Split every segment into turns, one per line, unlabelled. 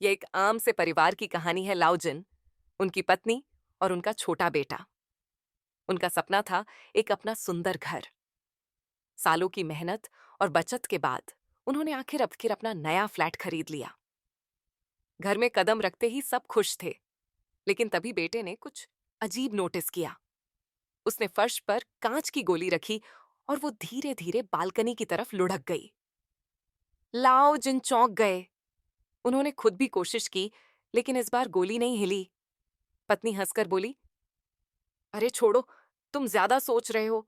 यह एक आम से परिवार की कहानी है लाओजिन, उनकी पत्नी और उनका छोटा बेटा। उनका सपना था एक अपना सुंदर घर। सालों की मेहनत और बचत के बाद उन्होंने आखिर अपना नया फ्लैट खरीद लिया। घर में कदम रखते ही सब खुश थे, लेकिन तभी बेटे ने कुछ अजीब नोटिस किया। उसने फर्श पर कांच की गोली रखी और वो धीरे धीरे बालकनी की तरफ लुढ़क गई। लाओजिन चौंक गए। उन्होंने खुद भी कोशिश की, लेकिन इस बार गोली नहीं हिली। पत्नी हंसकर बोली, अरे छोड़ो, तुम ज्यादा सोच रहे हो।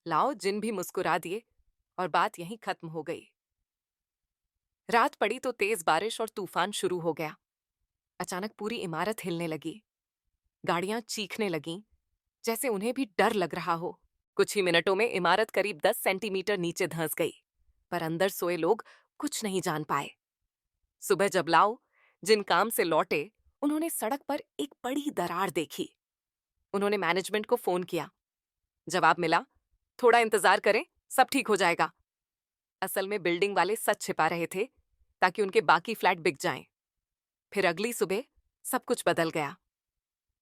लाओ जिन भी मुस्कुरा दिए और बात यहीं खत्म हो गई। रात पड़ी तो तेज बारिश और तूफान शुरू हो गया। अचानक पूरी इमारत हिलने लगी। गाड़ियां चीखने लगीं, जैसे उन्हें भी डर लग रहा हो। कुछ ही मिनटों में इमारत करीब 10 सेंटीमीटर नीचे धंस गई, पर अंदर सोए लोग कुछ नहीं जान पाए। सुबह जब लाओ जिन काम से लौटे, उन्होंने सड़क पर एक बड़ी दरार देखी। उन्होंने मैनेजमेंट को फोन किया। जवाब मिला, थोड़ा इंतजार करें, सब ठीक हो जाएगा। असल में बिल्डिंग वाले सच छिपा रहे थे ताकि उनके बाकी फ्लैट बिक जाएं। फिर अगली सुबह सब कुछ बदल गया।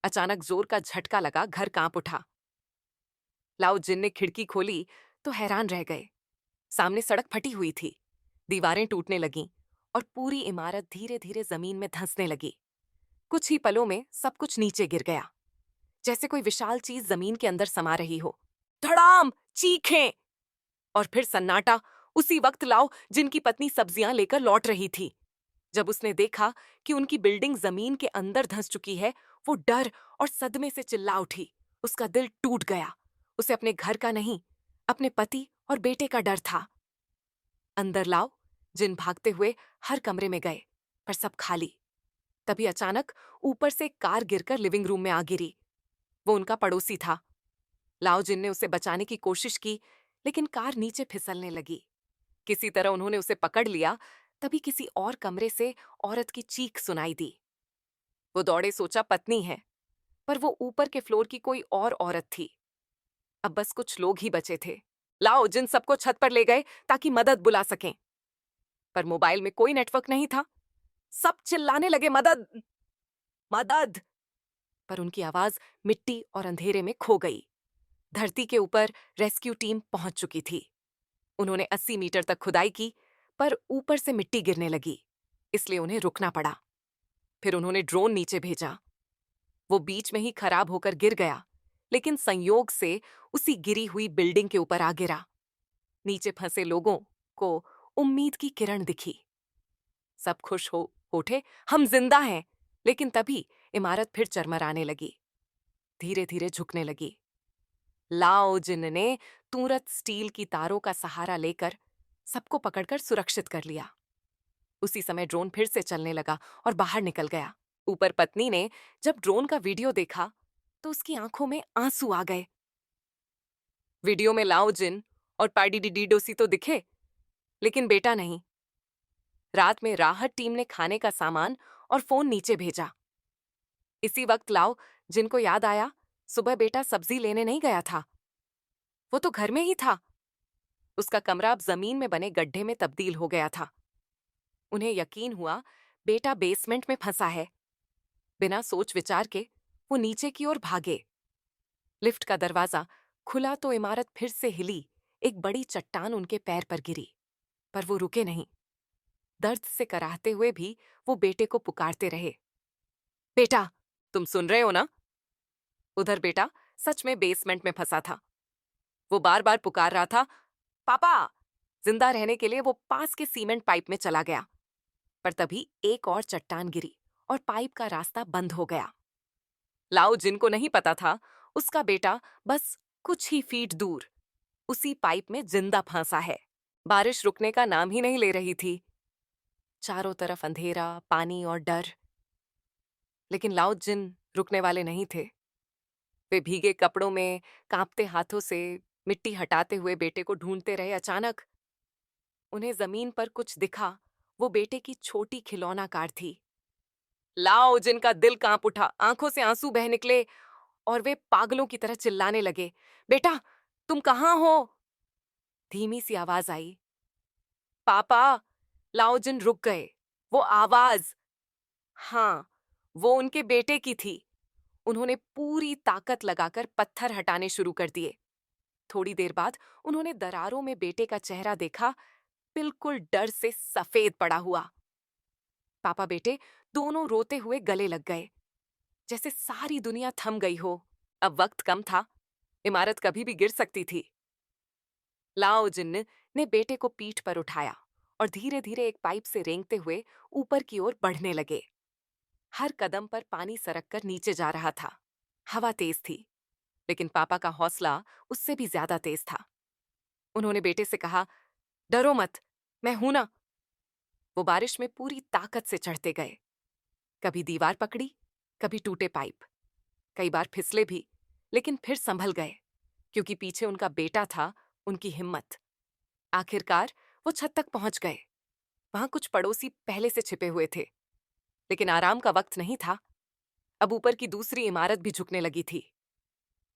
अचानक जोर का झटका लगा, घर कांप उठा। लाओ जिन ने खिड़की खोली तो हैरान रह गए। सामने सड़क फटी हुई थी, दीवारें टूटने लगीं और पूरी इमारत धीरे धीरे जमीन में धंसने लगी। कुछ ही पलों में सब कुछ नीचे गिर गया, जैसे कोई विशाल चीज जमीन के अंदर समा रही हो। धड़ाम, चीखें और फिर सन्नाटा। उसी वक्त लाओ जिनकी पत्नी सब्जियां लेकर लौट रही थी। जब उसने देखा कि उनकी बिल्डिंग जमीन के अंदर धंस चुकी है, वो डर और सदमे से चिल्ला उठी। उसका दिल टूट गया। उसे अपने घर का नहीं, अपने पति और बेटे का डर था। अंदर लाओ जिन भागते हुए हर कमरे में गए, पर सब खाली। तभी अचानक ऊपर से एक कार गिरकर लिविंग रूम में आ गिरी। वो उनका पड़ोसी था। लाओ जिन ने उसे बचाने की कोशिश की, लेकिन कार नीचे फिसलने लगी। किसी तरह उन्होंने उसे पकड़ लिया। तभी किसी और कमरे से औरत की चीख सुनाई दी। वो दौड़े, सोचा पत्नी है, पर वो ऊपर के फ्लोर की कोई और औरत थी। अब बस कुछ लोग ही बचे थे। लाओ जिन सबको छत पर ले गए ताकि मदद बुला सकें, पर मोबाइल में कोई नेटवर्क नहीं था। सब चिल्लाने लगे, मदद मदद, पर उनकी आवाज मिट्टी और अंधेरे में खो गई। धरती के ऊपर रेस्क्यू टीम पहुंच चुकी थी। उन्होंने 80 मीटर तक खुदाई की, पर ऊपर से मिट्टी गिरने लगी, इसलिए उन्हें रुकना पड़ा। फिर उन्होंने ड्रोन नीचे भेजा। वो बीच में ही खराब होकर गिर गया, लेकिन संयोग से उसी गिरी हुई बिल्डिंग के ऊपर आ गिरा। नीचे फंसे लोगों को उम्मीद की किरण दिखी। सब खुश हो उठे, हम जिंदा हैं। लेकिन तभी इमारत फिर चरमराने लगी, धीरे धीरे झुकने लगी। लाओ जिन ने तुरंत स्टील की तारों का सहारा लेकर सबको पकड़कर सुरक्षित कर लिया। उसी समय ड्रोन फिर से चलने लगा और बाहर निकल गया। ऊपर पत्नी ने जब ड्रोन का वीडियो देखा तो उसकी आंखों में आंसू आ गए। वीडियो में लाओ जिन और पाइडीडीडोसी तो दिखे, लेकिन बेटा नहीं। रात में राहत टीम ने खाने का सामान और फोन नीचे भेजा। इसी वक्त लाओ जिनको याद आया, सुबह बेटा सब्जी लेने नहीं गया था, वो तो घर में ही था। उसका कमरा अब जमीन में बने गड्ढे में तब्दील हो गया था। उन्हें यकीन हुआ बेटा बेसमेंट में फंसा है। बिना सोच विचार के वो नीचे की ओर भागे। लिफ्ट का दरवाजा खुला तो इमारत फिर से हिली। एक बड़ी चट्टान उनके पैर पर गिरी, पर वो रुके नहीं। दर्द से कराहते हुए भी वो बेटे को पुकारते रहे, बेटा तुम सुन रहे हो ना। उधर बेटा सच में बेसमेंट में फंसा था। वो बार बार पुकार रहा था, पापा। जिंदा रहने के लिए वो पास के सीमेंट पाइप में चला गया, पर तभी एक और चट्टान गिरी और पाइप का रास्ता बंद हो गया। लाओ जिनको नहीं पता था उसका बेटा बस कुछ ही फीट दूर उसी पाइप में जिंदा फंसा है। बारिश रुकने का नाम ही नहीं ले रही थी। चारों तरफ अंधेरा, पानी और डर। लेकिन लाओ जिन रुकने वाले नहीं थे। वे भीगे कपड़ों में कांपते हाथों से मिट्टी हटाते हुए बेटे को ढूंढते रहे। अचानक उन्हें जमीन पर कुछ दिखा। वो बेटे की छोटी खिलौना कार थी। लाओ जिनका दिल कांप उठा, आंखों से आंसू बह निकले और वे पागलों की तरह चिल्लाने लगे, बेटा तुम कहां हो। धीमी सी आवाज आई, पापा। लाओ जिन रुक गए। वो आवाज हाँ, वो उनके बेटे की थी। उन्होंने पूरी ताकत लगाकर पत्थर हटाने शुरू कर दिए। थोड़ी देर बाद उन्होंने दरारों में बेटे का चेहरा देखा, बिल्कुल डर से सफेद पड़ा हुआ। पापा बेटे दोनों रोते हुए गले लग गए, जैसे सारी दुनिया थम गई हो। अब वक्त कम था, इमारत कभी भी गिर सकती थी। लाओ जिन ने बेटे को पीठ पर उठाया और धीरे धीरे एक पाइप से रेंगते हुए ऊपर की ओर बढ़ने लगे। हर कदम पर पानी सरक कर नीचे जा रहा था। हवा तेज थी, लेकिन पापा का हौसला उससे भी ज्यादा तेज था। उन्होंने बेटे से कहा, डरो मत, मैं हूं ना। वो बारिश में पूरी ताकत से चढ़ते गए। कभी दीवार पकड़ी, कभी टूटे पाइप, कई बार फिसले भी, लेकिन फिर संभल गए, क्योंकि पीछे उनका बेटा था, उनकी हिम्मत। आखिरकार वो छत तक पहुंच गए। वहां कुछ पड़ोसी पहले से छिपे हुए थे, लेकिन आराम का वक्त नहीं था। अब ऊपर की दूसरी इमारत भी झुकने लगी थी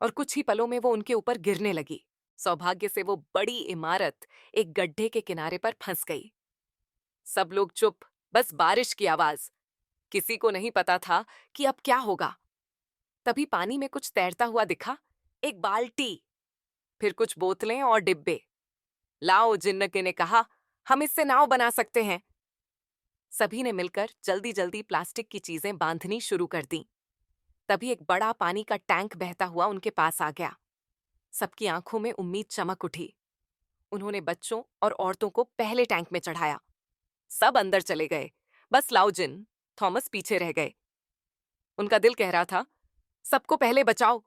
और कुछ ही पलों में वो उनके ऊपर गिरने लगी। सौभाग्य से वो बड़ी इमारत एक गड्ढे के किनारे पर फंस गई। सब लोग चुप, बस बारिश की आवाज। किसी को नहीं पता था कि अब क्या होगा। तभी पानी में कुछ तैरता हुआ दिखा, एक बाल्टी, फिर कुछ बोतलें और डिब्बे। लाओ जिन्नके ने कहा, हम इससे नाव बना सकते हैं। सभी ने मिलकर जल्दी जल्दी प्लास्टिक की चीजें बांधनी शुरू कर दी। तभी एक बड़ा पानी का टैंक बहता हुआ उनके पास आ गया। सबकी आंखों में उम्मीद चमक उठी। उन्होंने बच्चों और औरतों को पहले टैंक में चढ़ाया। सब अंदर चले गए, बस लाउजिन, थॉमस पीछे रह गए। उनका दिल कह रहा था, सबको पहले बचाओ।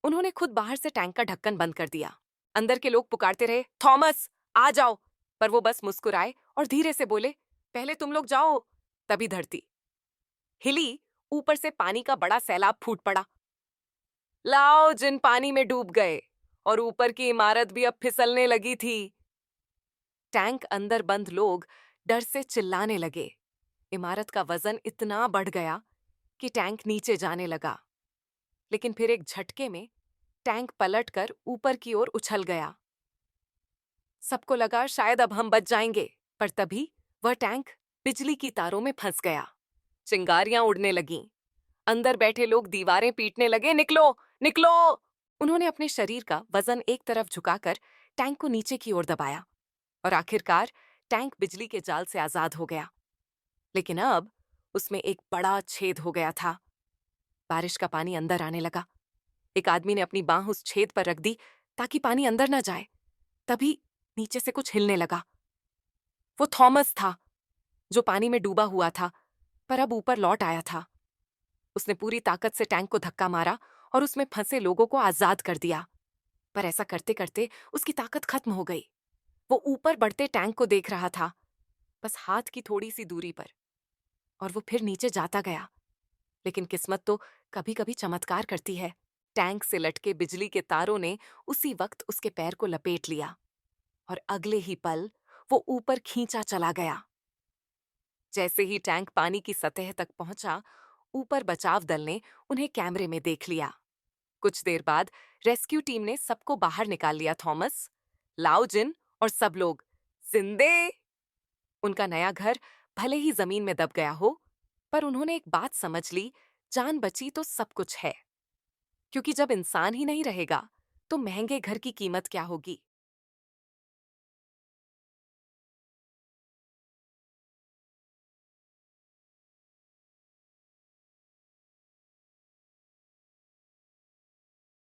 उन्होंने खुद बाहर से टैंक का ढक्कन बंद कर दिया। अंदर के लोग पुकारते रहे, थॉमस आ जाओ, पर वो बस मुस्कुराए और धीरे से बोले, पहले तुम लोग जाओ। तभी धरती हिली, ऊपर से पानी का बड़ा सैलाब फूट पड़ा। लाओ जिन पानी में डूब गए और ऊपर की इमारत भी अब फिसलने लगी थी। टैंक अंदर बंद लोग डर से चिल्लाने लगे। इमारत का वजन इतना बढ़ गया कि टैंक नीचे जाने लगा। लेकिन फिर एक झटके में टैंक पलटकर ऊपर की ओर उछल गया। सबको लगा शायद अब हम बच जाएंगे, पर तभी वह टैंक बिजली की तारों में फंस गया। चिंगारियां उड़ने लगीं। अंदर बैठे लोग दीवारें पीटने लगे, निकलो निकलो। उन्होंने अपने शरीर का वजन एक तरफ झुकाकर टैंक को नीचे की ओर दबाया और आखिरकार टैंक बिजली के जाल से आजाद हो गया। लेकिन अब उसमें एक बड़ा छेद हो गया था। बारिश का पानी अंदर आने लगा। एक आदमी ने अपनी बांह उस छेद पर रख दी ताकि पानी अंदर न जाए। तभी नीचे से कुछ हिलने लगा। वो थॉमस था, जो पानी में डूबा हुआ था, पर अब ऊपर लौट आया था। उसने पूरी ताकत से टैंक को धक्का मारा और उसमें फंसे लोगों को आजाद कर दिया। पर ऐसा करते करते उसकी ताकत खत्म हो गई। वो ऊपर बढ़ते टैंक को देख रहा था, बस हाथ की थोड़ी सी दूरी पर, और वो फिर नीचे जाता गया। लेकिन किस्मत तो कभी कभी चमत्कार करती है। टैंक से लटके बिजली के तारों ने उसी वक्त उसके पैर को लपेट लिया और अगले ही पल वो ऊपर खींचा चला गया। जैसे ही टैंक पानी की सतह तक पहुंचा, ऊपर बचाव दल ने उन्हें कैमरे में देख लिया। कुछ देर बाद रेस्क्यू टीम ने सबको बाहर निकाल लिया। थॉमस, लाउजिन और सब लोग जिंदे। उनका नया घर भले ही जमीन में दब गया हो, पर उन्होंने एक बात समझ ली, जान बची तो सब कुछ है। क्योंकि जब इंसान ही नहीं रहेगा, तो महंगे घर की कीमत क्या होगी।